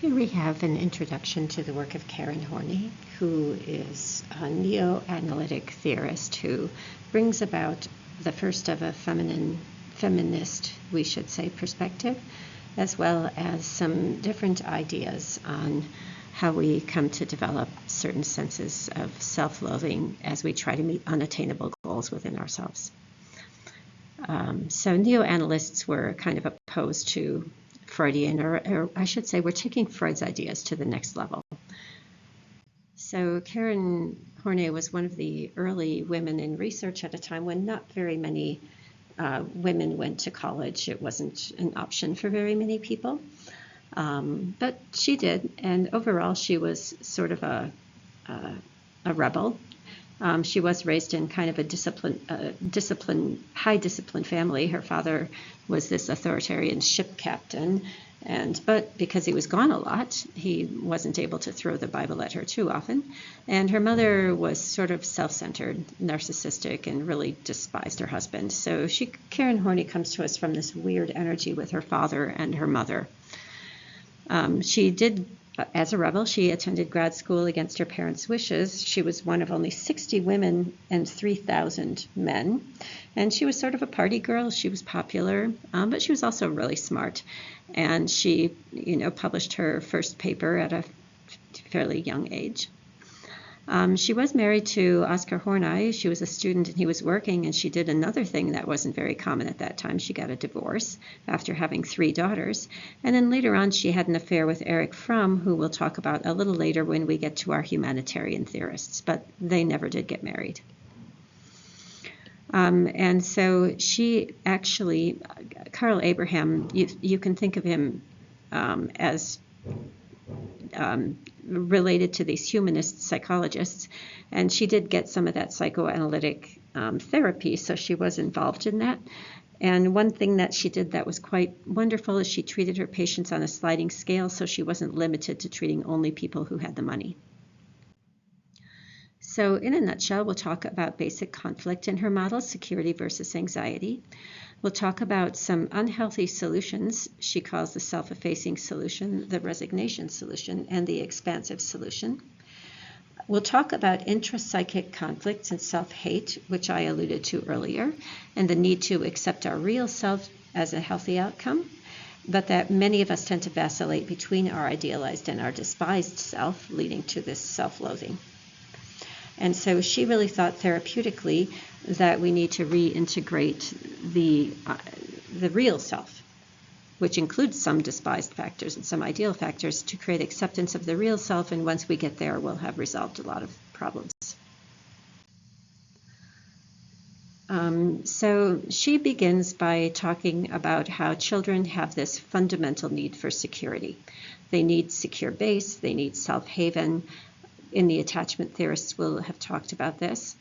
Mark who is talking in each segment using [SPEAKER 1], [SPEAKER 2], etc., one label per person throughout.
[SPEAKER 1] Here we have an introduction to the work of Karen Horney, who is a neo-analytic theorist who brings about the first of a feminist, we should say, perspective, as well as some different ideas on how we come to develop certain senses of self-loathing as we try to meet unattainable goals within ourselves. So neo-analysts were kind of opposed to Freudian, or I should say we're taking Freud's ideas to the next level. So Karen Horney was one of the early women in research at a time when not very many women went to college. It wasn't an option for very many people, but she did, and overall she was sort of a rebel. She was raised in kind of a high discipline family. Her father was this authoritarian ship captain, but because he was gone a lot, he wasn't able to throw the Bible at her too often. And her mother was sort of self-centered, narcissistic, and really despised her husband. So Karen Horney comes to us from this weird energy with her father and her mother. As a rebel, she attended grad school against her parents' wishes. She was one of only 60 women and 3,000 men. And she was sort of a party girl. She was popular, but she was also really smart. And she, published her first paper at a fairly young age. She was married to Oscar Horney. She was a student and he was working, and she did another thing that wasn't very common at that time. She got a divorce after having 3 daughters. And then later on, she had an affair with Erich Fromm, who we'll talk about a little later when we get to our humanitarian theorists, but they never did get married. And so she actually, Carl Abraham, you can think of him as related to these humanist psychologists, and she did get some of that psychoanalytic therapy, so she was involved in that. And one thing that she did that was quite wonderful is she treated her patients on a sliding scale, so she wasn't limited to treating only people who had the money. So in a nutshell, we'll talk about basic conflict in her model, security versus anxiety. We'll talk about some unhealthy solutions. She calls the self-effacing solution, the resignation solution, and the expansive solution. We'll talk about intrapsychic conflicts and self-hate, which I alluded to earlier, and the need to accept our real self as a healthy outcome, but that many of us tend to vacillate between our idealized and our despised self, leading to this self-loathing. And so she really thought therapeutically that we need to reintegrate the real self, which includes some despised factors and some ideal factors, to create acceptance of the real self. And once we get there, we'll have resolved a lot of problems. So she begins by talking about how children have this fundamental need for security. They need secure base, they need self-haven. In the attachment theorists will have talked about this.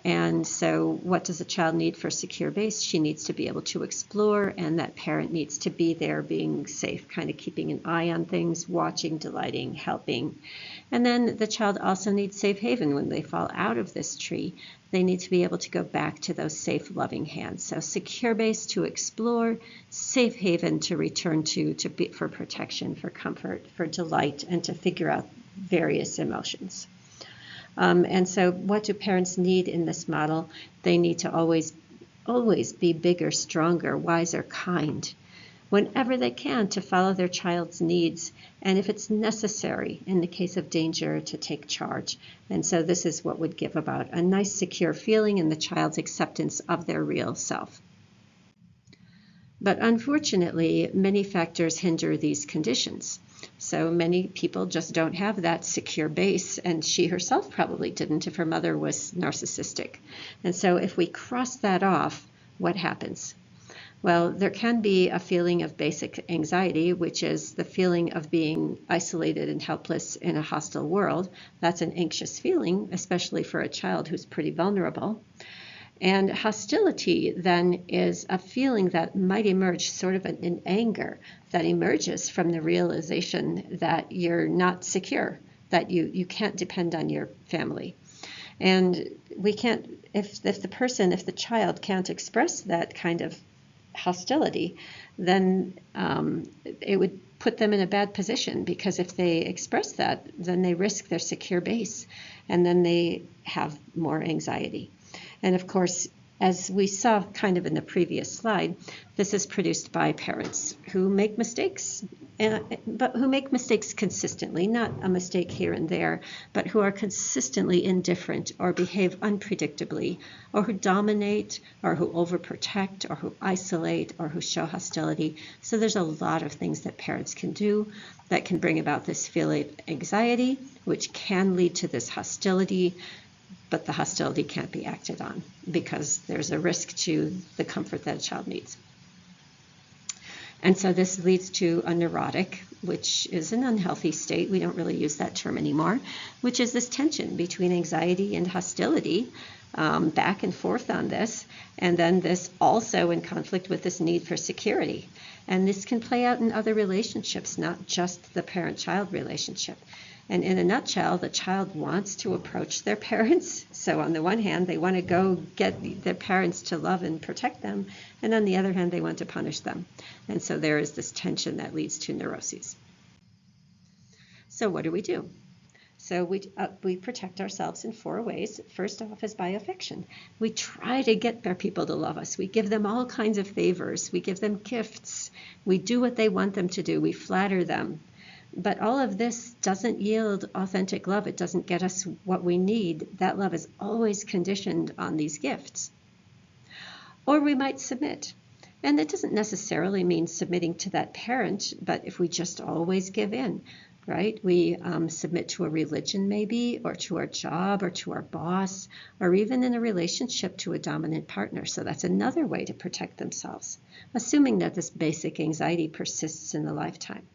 [SPEAKER 1] And so what does a child need for secure base? She needs to be able to explore, and that parent needs to be there being safe, kind of keeping an eye on things, watching, delighting, helping. And then the child also needs safe haven. When they fall out of this tree, they need to be able to go back to those safe, loving hands. So secure base to explore, safe haven to return to be for protection, for comfort, for delight, and to figure out various emotions. And so what do parents need in this model? They need to always be bigger, stronger, wiser, kind, whenever they can, to follow their child's needs, and if it's necessary, in the case of danger, to take charge. And so this is what would give about a nice, secure feeling in the child's acceptance of their real self. But unfortunately, many factors hinder these conditions. So many people just don't have that secure base, and she herself probably didn't if her mother was narcissistic. And so if we cross that off, what happens? Well, there can be a feeling of basic anxiety, which is the feeling of being isolated and helpless in a hostile world. That's an anxious feeling, especially for a child who's pretty vulnerable. And hostility then is a feeling that might emerge, sort of an anger that emerges from the realization that you're not secure, that you can't depend on your family. And we can't, if the child can't express that kind of hostility, then it would put them in a bad position, because if they express that, then they risk their secure base, and then they have more anxiety. And of course, as we saw kind of in the previous slide, this is produced by parents who make mistakes, but who make mistakes consistently, not a mistake here and there, but who are consistently indifferent or behave unpredictably, or who dominate, or who overprotect, or who isolate, or who show hostility. So there's a lot of things that parents can do that can bring about this feeling of anxiety, which can lead to this hostility, but the hostility can't be acted on because there's a risk to the comfort that a child needs. And so this leads to a neurotic, which is an unhealthy state. We don't really use that term anymore, which is this tension between anxiety and hostility, back and forth on this, and then this also in conflict with this need for security. And this can play out in other relationships, not just the parent-child relationship. And in a nutshell, the child wants to approach their parents. So on the one hand, they want to go get their parents to love and protect them. And on the other hand, they want to punish them. And so there is this tension that leads to neuroses. So what do? So we protect ourselves in 4 ways. First off is by affection. We try to get our people to love us. We give them all kinds of favors. We give them gifts. We do what they want them to do. We flatter them. But all of this doesn't yield authentic love. It doesn't get us what we need. That love is always conditioned on these gifts. Or we might submit. And it doesn't necessarily mean submitting to that parent, but if we just always give in, right? We submit to a religion maybe, or to our job, or to our boss, or even in a relationship to a dominant partner. So that's another way to protect themselves, assuming that this basic anxiety persists in the lifetime.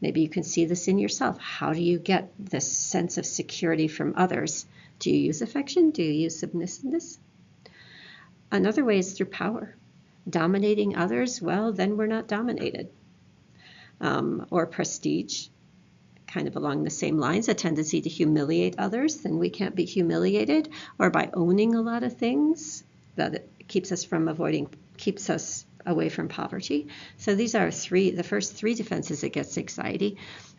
[SPEAKER 1] Maybe you can see this in yourself. How do you get this sense of security from others? Do you use affection? Do you use submissiveness? Another way is through power. Dominating others, well, then we're not dominated. Or prestige, kind of along the same lines, a tendency to humiliate others, then we can't be humiliated. Or by owning a lot of things, that it keeps us away from poverty. So these are the first 3 defenses against anxiety.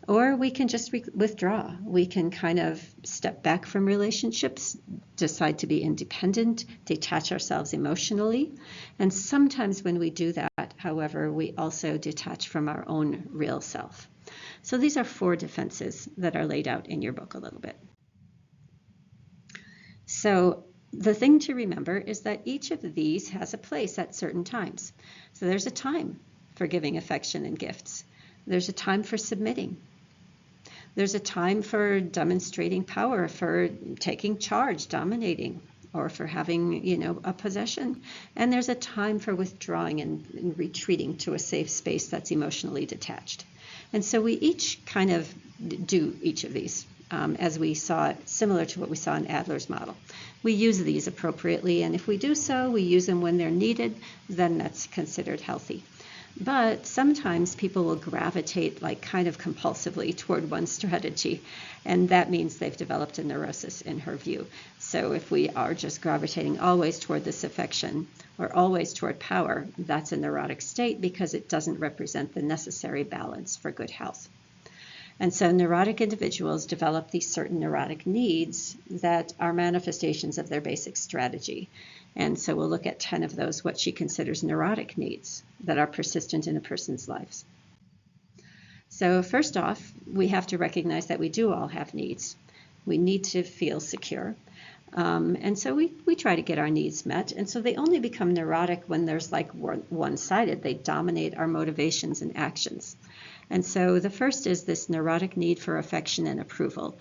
[SPEAKER 1] Or we can just withdraw. We can kind of step back from relationships, decide to be independent, detach ourselves emotionally. And sometimes when we do that, however, we also detach from our own real self. So these are 4 defenses that are laid out in your book a little bit. So the thing to remember is that each of these has a place at certain times. So there's a time for giving affection and gifts. There's a time for submitting. There's a time for demonstrating power, for taking charge, dominating, or for having, a possession. And there's a time for withdrawing and retreating to a safe space that's emotionally detached. And so we each kind of do each of these. As we saw, similar to what we saw in Adler's model. We use these appropriately, and if we do so, we use them when they're needed, then that's considered healthy. But sometimes people will gravitate kind of compulsively toward one strategy, and that means they've developed a neurosis in her view. So if we are just gravitating always toward this affection or always toward power, that's a neurotic state because it doesn't represent the necessary balance for good health. And so neurotic individuals develop these certain neurotic needs that are manifestations of their basic strategy. And so we'll look at 10 of those, what she considers neurotic needs that are persistent in a person's lives. So first off, we have to recognize that we do all have needs. We need to feel secure. And so we try to get our needs met. And so they only become neurotic when there's one-sided. They dominate our motivations and actions. And so the first is this neurotic need for affection and approval.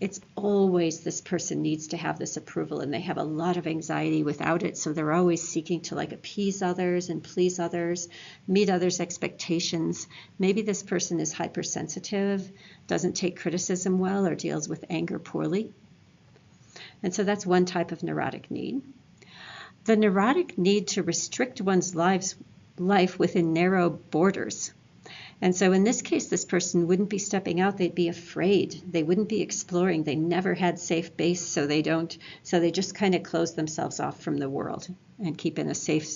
[SPEAKER 1] It's always this person needs to have this approval, and they have a lot of anxiety without it. So they're always seeking to appease others and please others, meet others' expectations. Maybe this person is hypersensitive, doesn't take criticism well, or deals with anger poorly. And so that's one type of neurotic need. The neurotic need to restrict one's life within narrow borders. And so in this case, this person wouldn't be stepping out. They'd be afraid. They wouldn't be exploring. They never had safe base, so they just kind of close themselves off from the world and keep in a safe,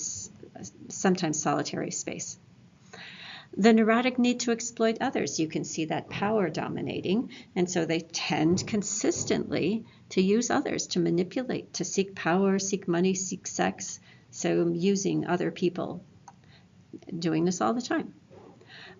[SPEAKER 1] sometimes solitary space. The neurotic need to exploit others. You can see that power dominating, and so they tend consistently to use others, to manipulate, to seek power, seek money, seek sex. So using other people, doing this all the time.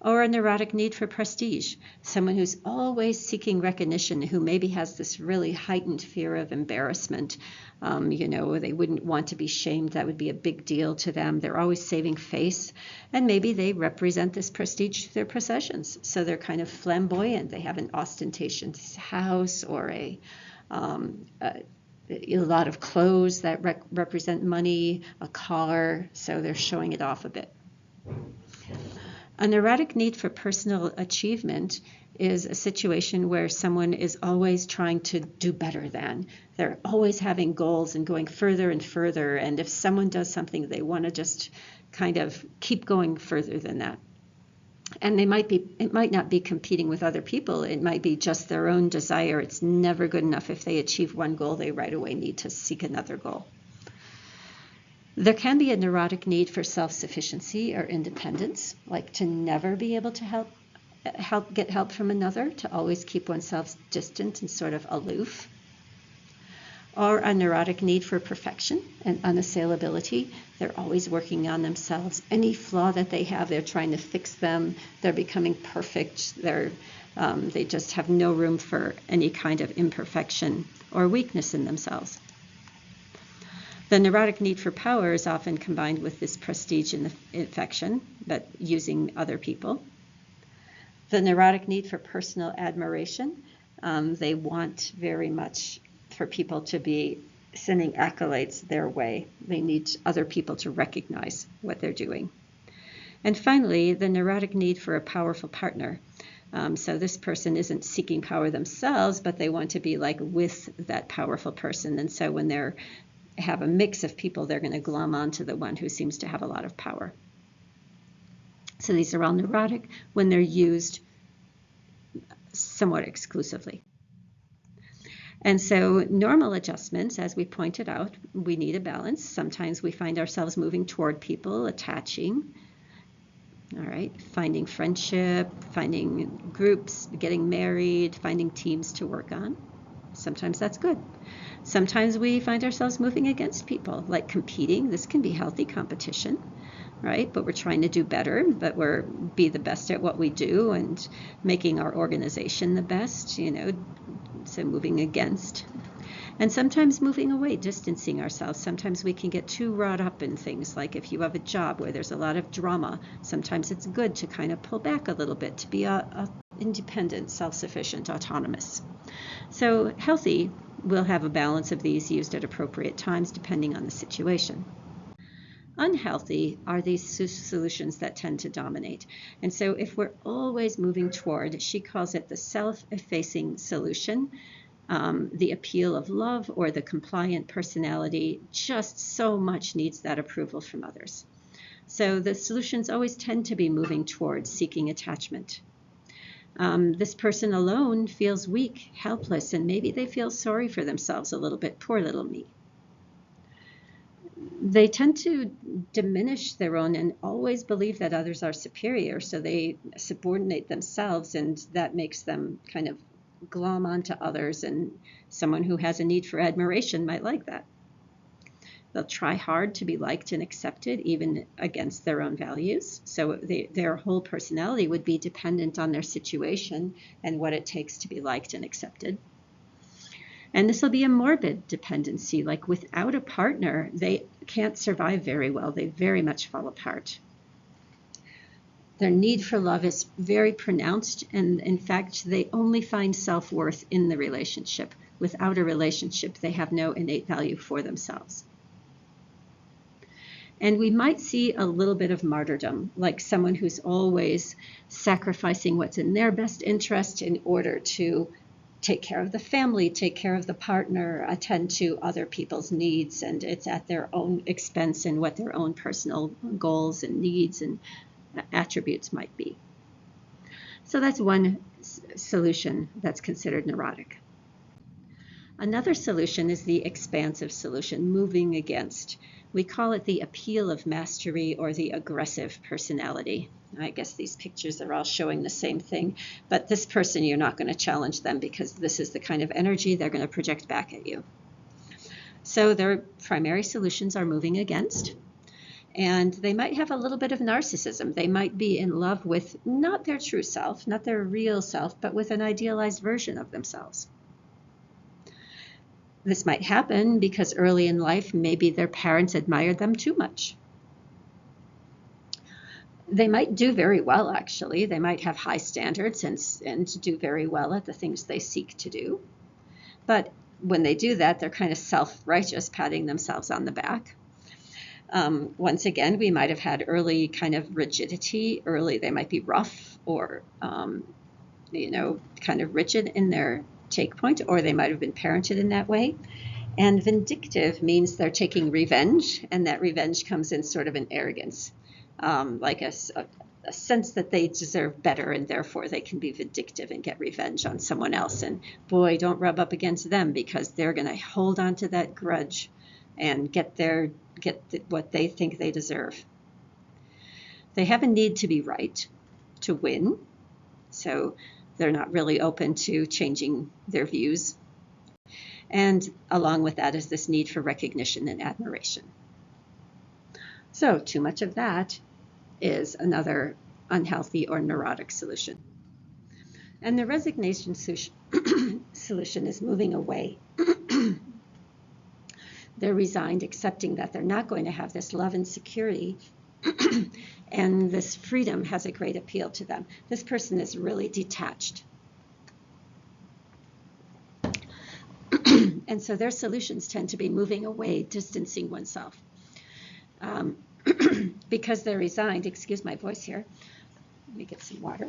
[SPEAKER 1] Or a neurotic need for prestige, someone who's always seeking recognition, who maybe has this really heightened fear of embarrassment. They wouldn't want to be shamed. That would be a big deal to them. They're always saving face, and maybe they represent this prestige through their possessions. So they're kind of flamboyant. They have an ostentatious house or a lot of clothes that represent money, a car, so they're showing it off a bit. A neurotic need for personal achievement is a situation where someone is always trying to do better than. They're always having goals and going further and further, and if someone does something, they want to just kind of keep going further than that. And it might not be competing with other people. It might be just their own desire. It's never good enough. If they achieve one goal, they right away need to seek another goal. There can be a neurotic need for self-sufficiency or independence, like to never be able to get help from another, to always keep oneself distant and sort of aloof. Or a neurotic need for perfection and unassailability. They're always working on themselves. Any flaw that they have, they're trying to fix them. They're becoming perfect. They just have no room for any kind of imperfection or weakness in themselves. The neurotic need for power is often combined with this prestige and affection, but using other people. The neurotic need for personal admiration. They want very much for people to be sending accolades their way. They need other people to recognize what they're doing. And finally, the neurotic need for a powerful partner. So this person isn't seeking power themselves, but they want to be like with that powerful person. And so when they have a mix of people, they're going to glom onto the one who seems to have a lot of power. So these are all neurotic when they're used somewhat exclusively. And so normal adjustments, as we pointed out, we need a balance. Sometimes we find ourselves moving toward people, attaching, all right, finding friendship, finding groups, getting married, finding teams to work on. Sometimes that's good. Sometimes we find ourselves moving against people, like competing. This can be healthy competition, right? But we're trying to do better, but be the best at what we do and making our organization the best, so moving against. And sometimes moving away, distancing ourselves. Sometimes we can get too wrought up in things, like if you have a job where there's a lot of drama, sometimes it's good to kind of pull back a little bit, to be independent, self-sufficient, autonomous. So healthy will have a balance of these used at appropriate times depending on the situation. Unhealthy are these solutions that tend to dominate. And so if we're always moving toward, she calls it the self-effacing solution, the appeal of love or the compliant personality, just so much needs that approval from others. So the solutions always tend to be moving towards seeking attachment. This person alone feels weak, helpless, and maybe they feel sorry for themselves a little bit. Poor little me. They tend to diminish their own and always believe that others are superior, so they subordinate themselves, and that makes them kind of glom onto others, and someone who has a need for admiration might like that. They'll try hard to be liked and accepted, even against their own values. So their whole personality would be dependent on their situation and what it takes to be liked and accepted. And this will be a morbid dependency, like without a partner, they can't survive very well. They very much fall apart. Their need for love is very pronounced, and in fact, they only find self-worth in the relationship. Without a relationship, they have no innate value for themselves. And we might see a little bit of martyrdom, like someone who's always sacrificing what's in their best interest in order to take care of the family, take care of the partner, attend to other people's needs, and it's at their own expense and what their own personal goals and needs and attributes might be. So that's one solution that's considered neurotic. Another solution is the expansive solution, moving against. We call it the appeal of mastery or the aggressive personality. I guess these pictures are all showing the same thing, but this person, you're not going to challenge them because this is the kind of energy they're going to project back at you. So their primary solutions are moving against, and they might have a little bit of narcissism. They might be in love with not their true self, not their real self, but with an idealized version of themselves. This might happen because early in life, maybe their parents admired them too much. They might do very well, actually. They might have high standards and do very well at the things they seek to do. But when they do that, they're kind of self-righteous, patting themselves on the back. Once again, we might have had early kind of rigidity. Early, they might be rough or, kind of rigid in their take point, or they might have been parented in that way. And vindictive means they're taking revenge, and that revenge comes in sort of an arrogance, like a sense that they deserve better, and therefore they can be vindictive and get revenge on someone else. And boy, don't rub up against them, because they're going to hold on to that grudge and get what they think they deserve. They have a need to be right, to win, so they're not really open to changing their views. And along with that is this need for recognition and admiration. So too much of that is another unhealthy or neurotic solution. And the resignation solution is moving away. They're resigned, accepting that they're not going to have this love and security, and this freedom has a great appeal to them. This person is really detached. And so their solutions tend to be moving away, distancing oneself. Because they're resigned, excuse my voice here, let me get some water.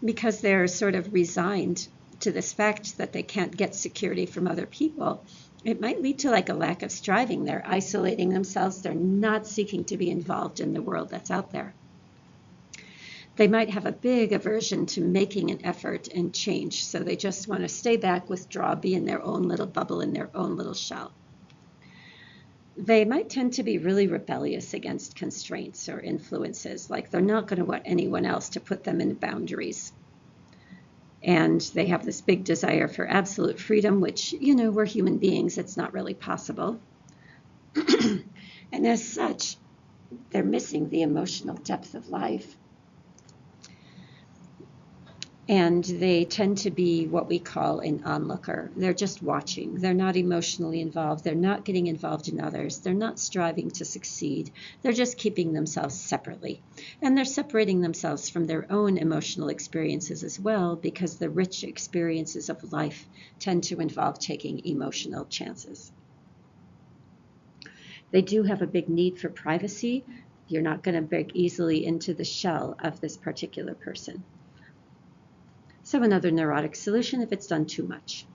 [SPEAKER 1] Because they're sort of resigned to this fact that they can't get security from other people, it might lead to like a lack of striving. They're isolating themselves. They're not seeking to be involved in the world that's out there. They might have a big aversion to making an effort and change, so they just want to stay back, withdraw, be in their own little bubble, in their own little shell. They might tend to be really rebellious against constraints or influences, like they're not going to want anyone else to put them in boundaries. And they have this big desire for absolute freedom, which, we're human beings, it's not really possible. And as such, they're missing the emotional depth of life. And they tend to be what we call an onlooker. They're just watching. They're not emotionally involved. They're not getting involved in others. They're not striving to succeed. They're just keeping themselves separately. And they're separating themselves from their own emotional experiences as well, because the rich experiences of life tend to involve taking emotional chances. They do have a big need for privacy. You're not going to break easily into the shell of this particular person. So another neurotic solution if it's done too much.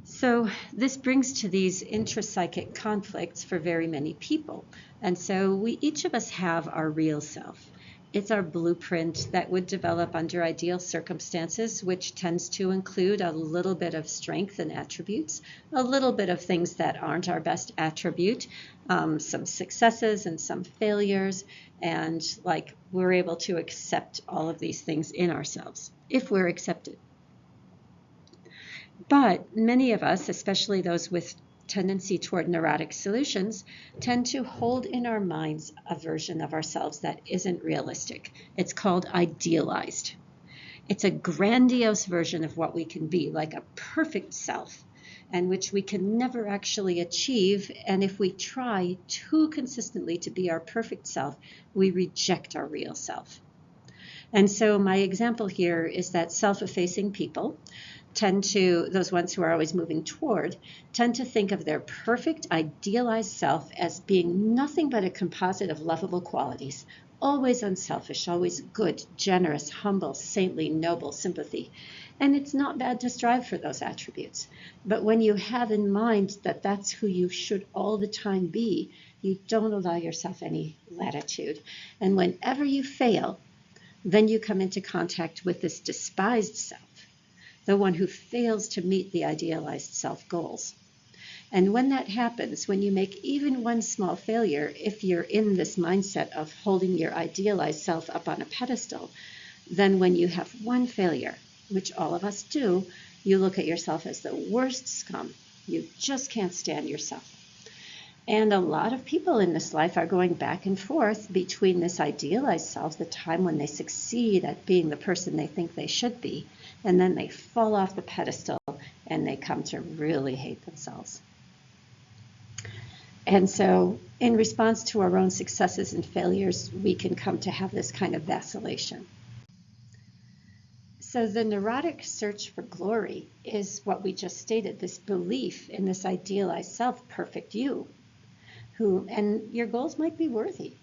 [SPEAKER 1] So this brings to these intrapsychic conflicts for very many people. And so each of us have our real self. It's our blueprint that would develop under ideal circumstances, which tends to include a little bit of strength and attributes, a little bit of things that aren't our best attribute, some successes and some failures, and we're able to accept all of these things in ourselves, if we're accepted. But many of us, especially those with tendency toward neurotic solutions, tend to hold in our minds a version of ourselves that isn't realistic. It's called idealized. It's a grandiose version of what we can be, like a perfect self, and which we can never actually achieve. And if we try too consistently to be our perfect self, we reject our real self. And so my example here is that self-effacing people those ones who are always moving toward, tend to think of their perfect, idealized self as being nothing but a composite of lovable qualities, always unselfish, always good, generous, humble, saintly, noble, sympathy. And it's not bad to strive for those attributes. But when you have in mind that that's who you should all the time be, you don't allow yourself any latitude. And whenever you fail, then you come into contact with this despised self, the one who fails to meet the idealized self goals. And when that happens, when you make even one small failure, if you're in this mindset of holding your idealized self up on a pedestal, then when you have one failure, which all of us do, you look at yourself as the worst scum. You just can't stand yourself. And a lot of people in this life are going back and forth between this idealized self, the time when they succeed at being the person they think they should be, and then they fall off the pedestal and they come to really hate themselves. And so in response to our own successes and failures, we can come to have this kind of vacillation. So the neurotic search for glory is what we just stated, this belief in this idealized self, perfect you, who, and your goals might be worthy,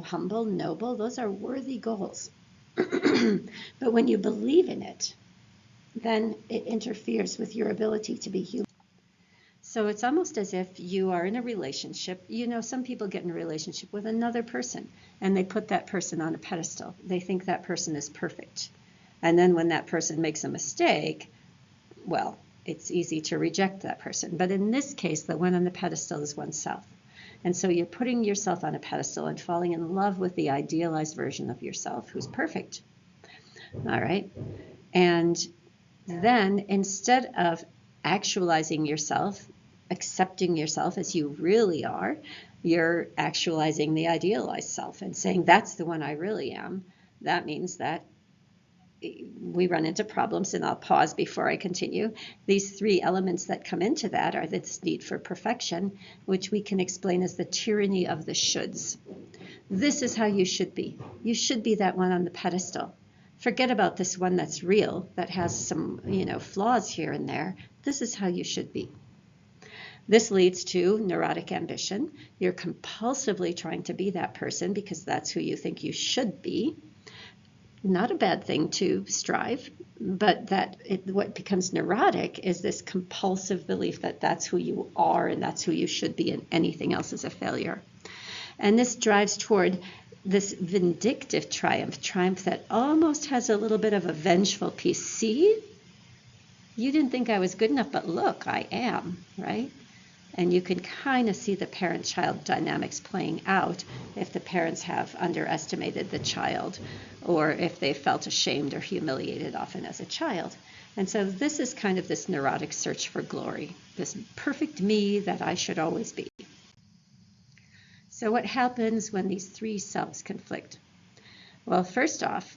[SPEAKER 1] humble, noble, those are worthy goals. But when you believe in it, then it interferes with your ability to be human. So it's almost as if you are in a relationship. Some people get in a relationship with another person and they put that person on a pedestal. They think that person is perfect. And then when that person makes a mistake, well, it's easy to reject that person. But in this case, the one on the pedestal is oneself. And so you're putting yourself on a pedestal and falling in love with the idealized version of yourself who's perfect. All right. And then instead of actualizing yourself, accepting yourself as you really are, you're actualizing the idealized self and saying, that's the one I really am. That means that we run into problems, and I'll pause before I continue. These three elements that come into that are this need for perfection, which we can explain as the tyranny of the shoulds. This is how you should be. You should be that one on the pedestal. Forget about this one that's real, that has some, flaws here and there. This is how you should be. This leads to neurotic ambition. You're compulsively trying to be that person because that's who you think you should be. Not a bad thing to strive, but what becomes neurotic is this compulsive belief that that's who you are and that's who you should be, and anything else is a failure. And this drives toward this vindictive triumph that almost has a little bit of a vengeful piece. See, you didn't think I was good enough, but look, I am, right? And you can kind of see the parent-child dynamics playing out if the parents have underestimated the child, or if they felt ashamed or humiliated often as a child. And so this is kind of this neurotic search for glory, this perfect me that I should always be. So what happens when these three selves conflict? Well, first off,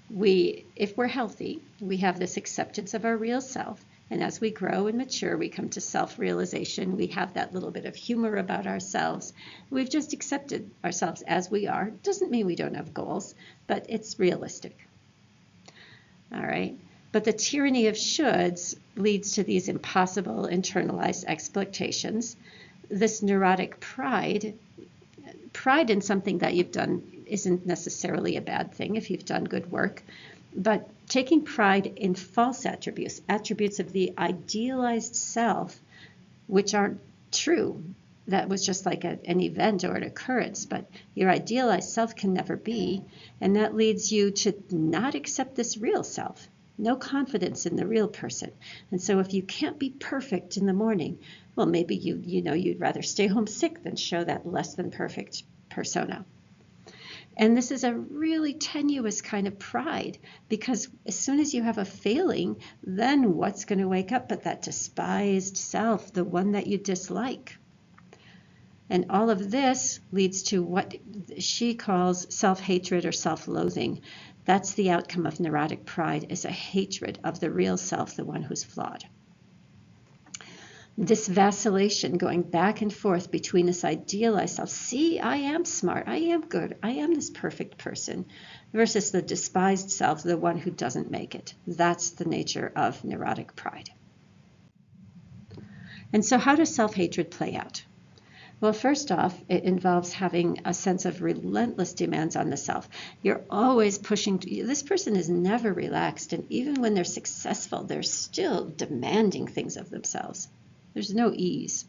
[SPEAKER 1] if we're healthy, we have this acceptance of our real self. And as we grow and mature, we come to self-realization. We have that little bit of humor about ourselves. We've just accepted ourselves as we are. Doesn't mean we don't have goals, but it's realistic. All right. But the tyranny of shoulds leads to these impossible internalized expectations. This neurotic pride in something that you've done isn't necessarily a bad thing if you've done good work. But taking pride in false attributes of the idealized self, which aren't true, that was just like an event or an occurrence, but your idealized self can never be, and that leads you to not accept this real self, no confidence in the real person. And so if you can't be perfect in the morning, well, maybe you'd rather stay home sick than show that less than perfect persona. And this is a really tenuous kind of pride, because as soon as you have a failing, then what's going to wake up but that despised self, the one that you dislike? And all of this leads to what she calls self-hatred or self-loathing. That's the outcome of neurotic pride, is a hatred of the real self, the one who's flawed. This vacillation going back and forth between this idealized self, see, I am smart, I am good, I am this perfect person, versus the despised self, the one who doesn't make it. That's the nature of neurotic pride. And so how does self-hatred play out? Well, first off, it involves having a sense of relentless demands on the self. You're always pushing. This person is never relaxed, and even when they're successful, they're still demanding things of themselves. There's no ease.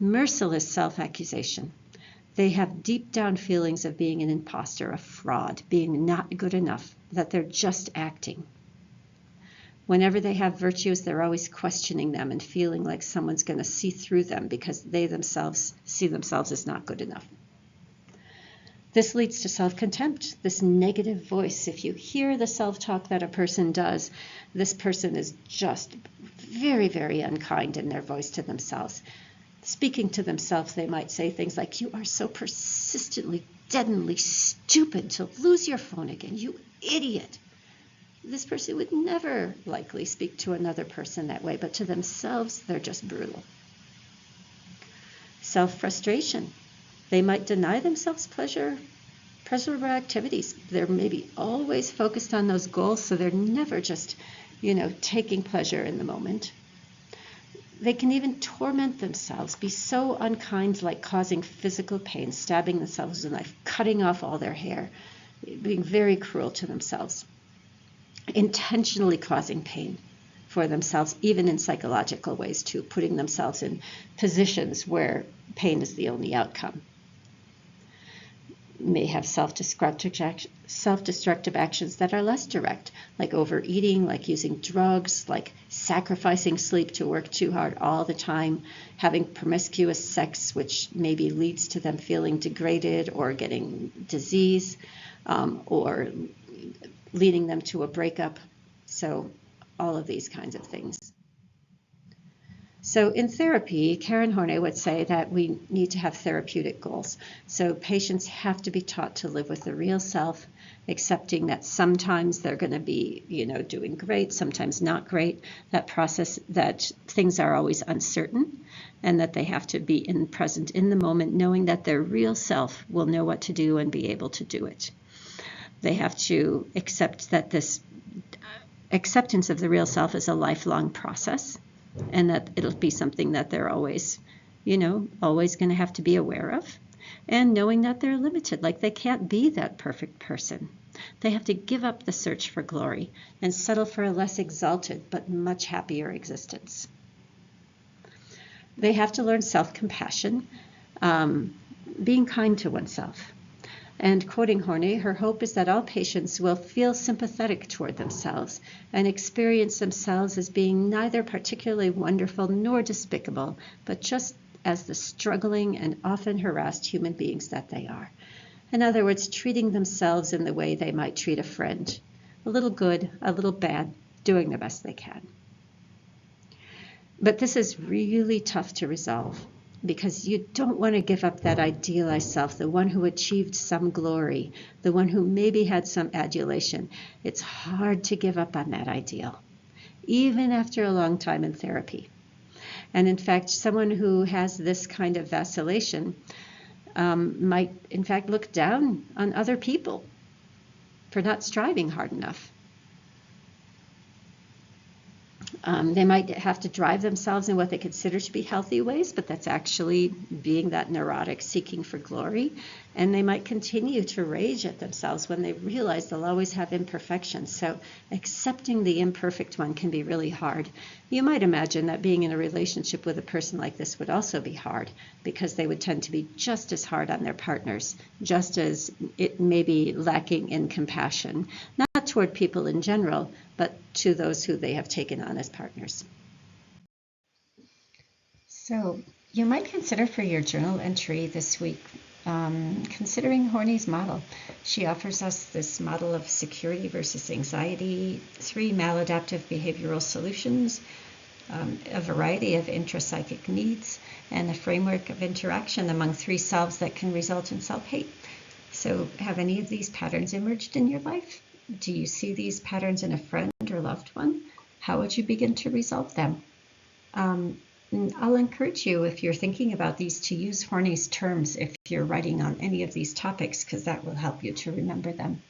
[SPEAKER 1] Merciless self-accusation. They have deep down feelings of being an imposter, a fraud, being not good enough, that they're just acting. Whenever they have virtues, they're always questioning them and feeling like someone's going to see through them because they themselves see themselves as not good enough. This leads to self-contempt, this negative voice. If you hear the self-talk that a person does, this person is just very, very unkind in their voice to themselves. Speaking to themselves, they might say things like, "You are so persistently, deadenly stupid to lose your phone again, you idiot." This person would never likely speak to another person that way, but to themselves, they're just brutal. Self-frustration. They might deny themselves pleasurable activities. They're maybe always focused on those goals, so they're never just, taking pleasure in the moment. They can even torment themselves, be so unkind, like causing physical pain, stabbing themselves with a knife, cutting off all their hair, being very cruel to themselves, intentionally causing pain for themselves, even in psychological ways too, putting themselves in positions where pain is the only outcome. May have self-destructive actions that are less direct, like overeating, like using drugs, like sacrificing sleep to work too hard all the time, having promiscuous sex, which maybe leads to them feeling degraded or getting disease, or leading them to a breakup. So all of these kinds of things. So in therapy, Karen Horney would say that we need to have therapeutic goals. So patients have to be taught to live with the real self, accepting that sometimes they're going to be, doing great, sometimes not great, that process, that things are always uncertain, and that they have to be present in the moment, knowing that their real self will know what to do and be able to do it. They have to accept that this acceptance of the real self is a lifelong process, and that it'll be something that they're always, always going to have to be aware of, and knowing that they're limited, like they can't be that perfect person. They have to give up the search for glory and settle for a less exalted but much happier existence. They have to learn self-compassion, being kind to oneself. And quoting Horney, her hope is that all patients will feel sympathetic toward themselves and experience themselves as being neither particularly wonderful nor despicable, but just as the struggling and often harassed human beings that they are. In other words, treating themselves in the way they might treat a friend, a little good, a little bad, doing the best they can. But this is really tough to resolve, because you don't want to give up that idealized self, the one who achieved some glory, the one who maybe had some adulation. It's hard to give up on that ideal, even after a long time in therapy. And in fact, someone who has this kind of vacillation might, in fact, look down on other people for not striving hard enough. They might have to drive themselves in what they consider to be healthy ways, but that's actually being that neurotic, seeking for glory. And they might continue to rage at themselves when they realize they'll always have imperfections. So accepting the imperfect one can be really hard. You might imagine that being in a relationship with a person like this would also be hard, because they would tend to be just as hard on their partners, just as it may be lacking in compassion, not toward people in general, but to those who they have taken on as partners. So you might consider for your journal entry this week considering Horney's model. She offers us this model of security versus anxiety, 3 maladaptive behavioral solutions, a variety of intrapsychic needs, and a framework of interaction among 3 selves that can result in self-hate. So have any of these patterns emerged in your life? Do you see these patterns in a friend or loved one? How would you begin to resolve them? I'll encourage you, if you're thinking about these, to use Horney's terms if you're writing on any of these topics, because that will help you to remember them.